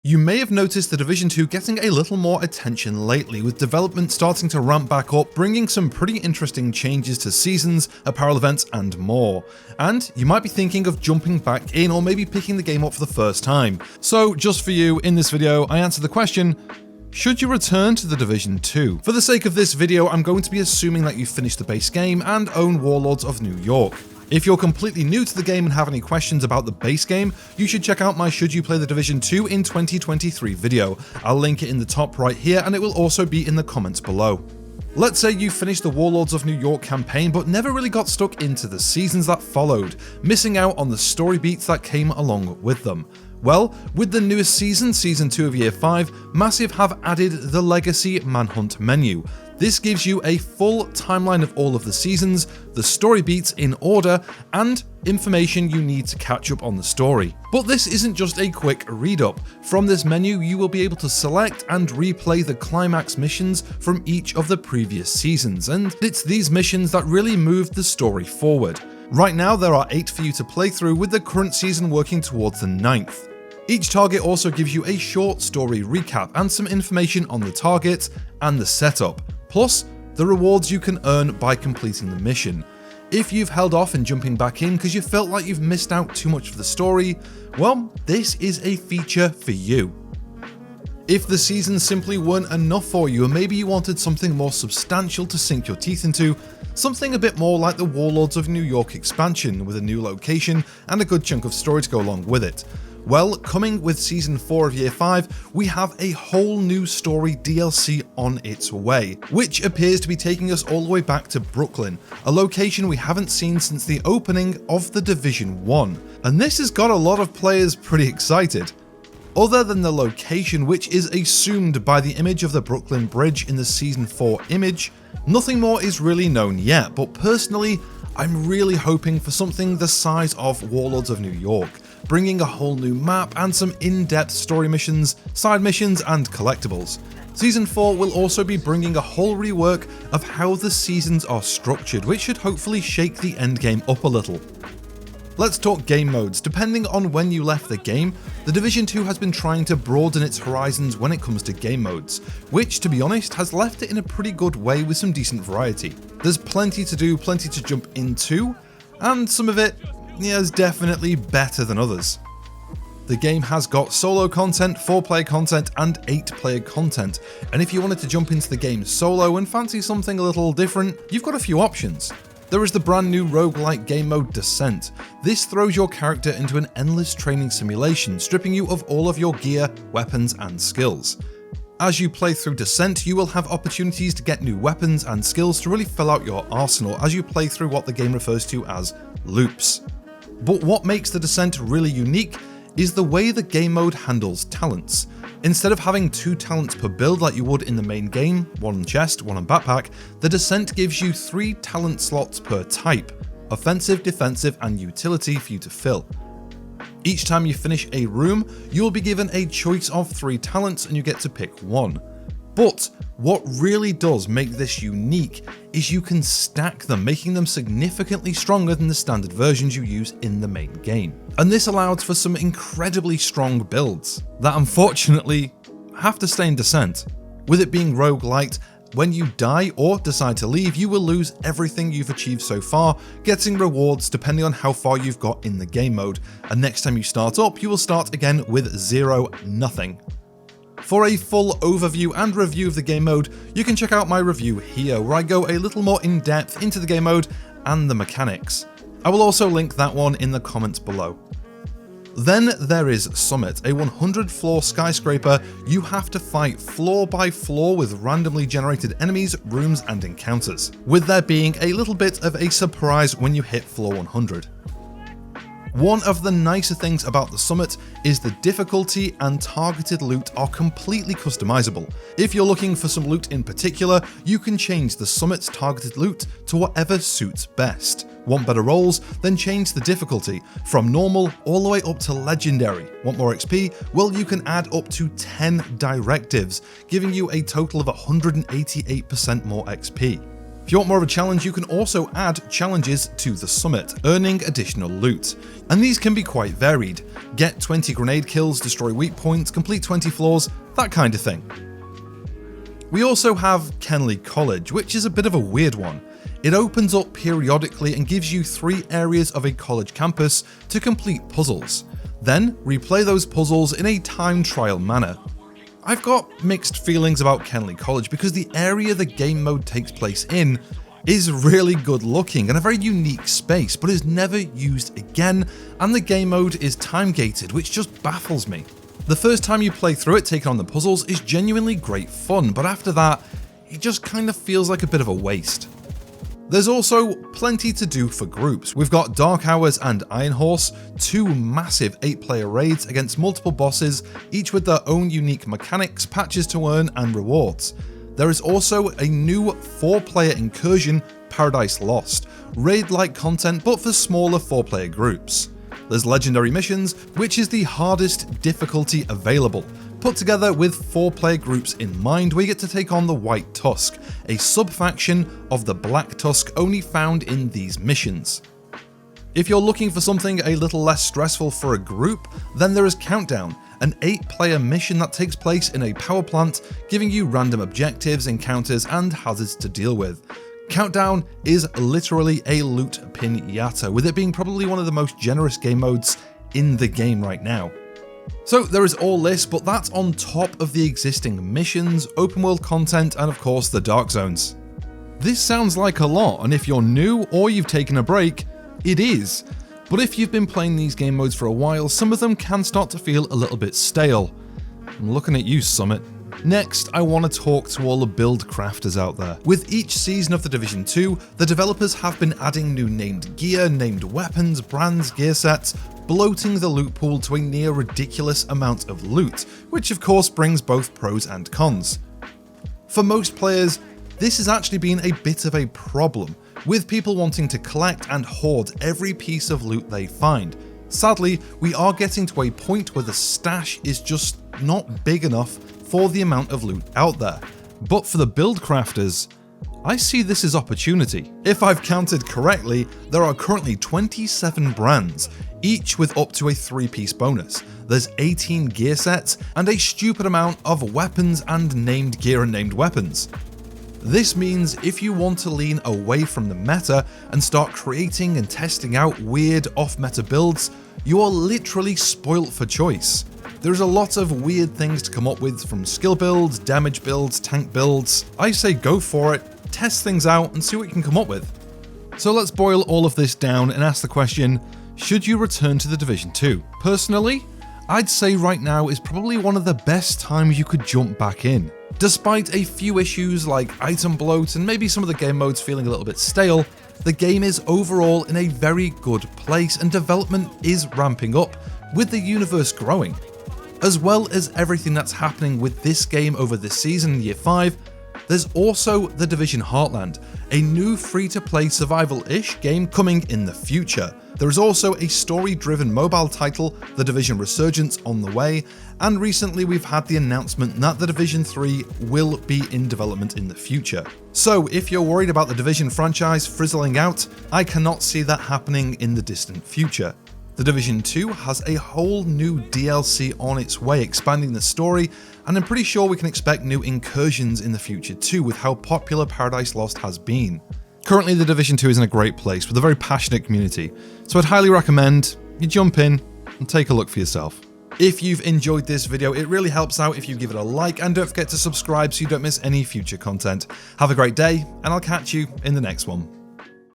You may have noticed The Division 2 getting a little more attention lately, with development starting to ramp back up, bringing some pretty interesting changes to seasons, apparel events, and more. And you might be thinking of jumping back in or maybe picking the game up for the first time. So just for you, in this video, I answer the question, should you return to The Division 2? For the sake of this video, I'm going to be assuming that you've finished the base game and own Warlords of New York. If you're completely new to the game and have any questions about the base game, you should check out my Should You Play The Division 2 in 2023 video. I'll link it in the top right here, and it will also be in the comments below. Let's say you finished the Warlords of New York campaign but never really got stuck into the seasons that followed, missing out on the story beats that came along with them. Well, with the newest season, Season 2 of Year 5, Massive have added the Legacy Manhunt menu. This gives you a full timeline of all of the seasons, the story beats in order, and information you need to catch up on the story. But this isn't just a quick read up. From this menu, you will be able to select and replay the climax missions from each of the previous seasons, and it's these missions that really move the story forward. Right now, there are 8 for you to play through, with the current season working towards the 9th. Each target also gives you a short story recap and some information on the target and the setup, plus the rewards you can earn by completing the mission. If you've held off and jumping back in because you felt like you've missed out too much of the story, well, this is a feature for you. If the seasons simply weren't enough for you and maybe you wanted something more substantial to sink your teeth into, something a bit more like the Warlords of New York expansion with a new location and a good chunk of story to go along with it. Well, coming with Season 4 of Year 5, we have a whole new story DLC on its way, which appears to be taking us all the way back to Brooklyn, a location we haven't seen since the opening of The Division 1, and this has got a lot of players pretty excited. Other than the location, which is assumed by the image of the Brooklyn Bridge in the Season 4 image, nothing more is really known yet, but personally, I'm really hoping for something the size of Warlords of New York, bringing a whole new map and some in-depth story missions, side missions, and collectibles. Season 4 will also be bringing a whole rework of how the seasons are structured, which should hopefully shake the endgame up a little. Let's talk game modes. Depending on when you left the game, The Division 2 has been trying to broaden its horizons when it comes to game modes, which, to be honest, has left it in a pretty good way with some decent variety. There's plenty to do, plenty to jump into, and some of it is definitely better than others. The game has got solo content, 4-player content, and 8-player content, and if you wanted to jump into the game solo and fancy something a little different, you've got a few options. There is the brand new roguelike game mode Descent. This throws your character into an endless training simulation, stripping you of all of your gear, weapons, and skills. As you play through Descent, you will have opportunities to get new weapons and skills to really fill out your arsenal as you play through what the game refers to as loops. But what makes the Descent really unique is the way the game mode handles talents. Instead of having 2 talents per build like you would in the main game, 1 on chest, 1 on backpack, the Descent gives you 3 talent slots per type: offensive, defensive, and utility for you to fill. Each time you finish a room, you will be given a choice of 3 talents and you get to pick 1. But what really does make this unique is you can stack them, making them significantly stronger than the standard versions you use in the main game. And this allows for some incredibly strong builds that unfortunately have to stay in Descent. With it being roguelite, when you die or decide to leave, you will lose everything you've achieved so far, getting rewards depending on how far you've got in the game mode, and next time you start up, you will start again with 0 nothing. For a full overview and review of the game mode, you can check out my review here, where I go a little more in depth into the game mode and the mechanics. I will also link that one in the comments below. Then there is Summit, a 100-floor skyscraper you have to fight floor by floor with randomly generated enemies, rooms, and encounters, with there being a little bit of a surprise when you hit floor 100. One of the nicer things about the Summit is the difficulty and targeted loot are completely customizable. If you're looking for some loot in particular, you can change the Summit's targeted loot to whatever suits best. Want better rolls? Then change the difficulty from normal all the way up to legendary. Want more XP? Well, you can add up to 10 directives, giving you a total of 188% more XP. If you want more of a challenge, you can also add challenges to the summit, earning additional loot. And these can be quite varied. Get 20 grenade kills, destroy weak points, complete 20 floors, that kind of thing. We also have Kenley College, which is a bit of a weird one. It opens up periodically and gives you 3 areas of a college campus to complete puzzles. Then replay those puzzles in a time trial manner. I've got mixed feelings about Kenley College because the area the game mode takes place in is really good looking and a very unique space, but is never used again, and the game mode is time gated, which just baffles me. The first time you play through it taking on the puzzles is genuinely great fun, but after that, it just kind of feels like a bit of a waste. There's also plenty to do for groups. We've got Dark Hours and Iron Horse, 2 massive 8-player raids against multiple bosses, each with their own unique mechanics, patches to earn, and rewards. There is also a new 4-player incursion, Paradise Lost, raid-like content but for smaller 4-player groups. There's Legendary Missions, which is the hardest difficulty available, put together with 4-player groups in mind, where you get to take on the White Tusk, a sub-faction of the Black Tusk only found in these missions. If you're looking for something a little less stressful for a group, then there is Countdown, an 8-player mission that takes place in a power plant, giving you random objectives, encounters, and hazards to deal with. Countdown is literally a loot pinata, with it being probably one of the most generous game modes in the game right now. So there is all this, but that's on top of the existing missions, open world content, and of course the Dark Zones. This sounds like a lot, and if you're new or you've taken a break, it is. But if you've been playing these game modes for a while, some of them can start to feel a little bit stale. I'm looking at you, Summit. Next, I want to talk to all the build crafters out there. With each season of The Division 2, the developers have been adding new named gear, named weapons, brands, gear sets, bloating the loot pool to a near ridiculous amount of loot, which of course brings both pros and cons. For most players, this has actually been a bit of a problem, with people wanting to collect and hoard every piece of loot they find. Sadly, we are getting to a point where the stash is just not big enough for the amount of loot out there. But for the build crafters, I see this as opportunity. If I've counted correctly, there are currently 27 brands, each with up to a 3-piece bonus. There's 18 gear sets and a stupid amount of weapons and named gear and named weapons. This means if you want to lean away from the meta and start creating and testing out weird off-meta builds, you are literally spoilt for choice. There's a lot of weird things to come up with, from skill builds, damage builds, tank builds. I say go for it, test things out and see what you can come up with. So let's boil all of this down and ask the question, should you return to The Division 2? Personally, I'd say right now is probably one of the best times you could jump back in. Despite a few issues like item bloat and maybe some of the game modes feeling a little bit stale, the game is overall in a very good place and development is ramping up, with the universe growing. As well as everything that's happening with this game over this season in Year 5, there's also The Division Heartland, a new free-to-play survival-ish game coming in the future. There is also a story-driven mobile title, The Division Resurgence, on the way, and recently we've had the announcement that The Division 3 will be in development in the future. So if you're worried about the Division franchise frizzling out, I cannot see that happening in the distant future. The Division 2 has a whole new DLC on its way, expanding the story, and I'm pretty sure we can expect new incursions in the future too, with how popular Paradise Lost has been. Currently, The Division 2 is in a great place with a very passionate community, so I'd highly recommend you jump in and take a look for yourself. If you've enjoyed this video, it really helps out if you give it a like, and don't forget to subscribe so you don't miss any future content. Have a great day, and I'll catch you in the next one.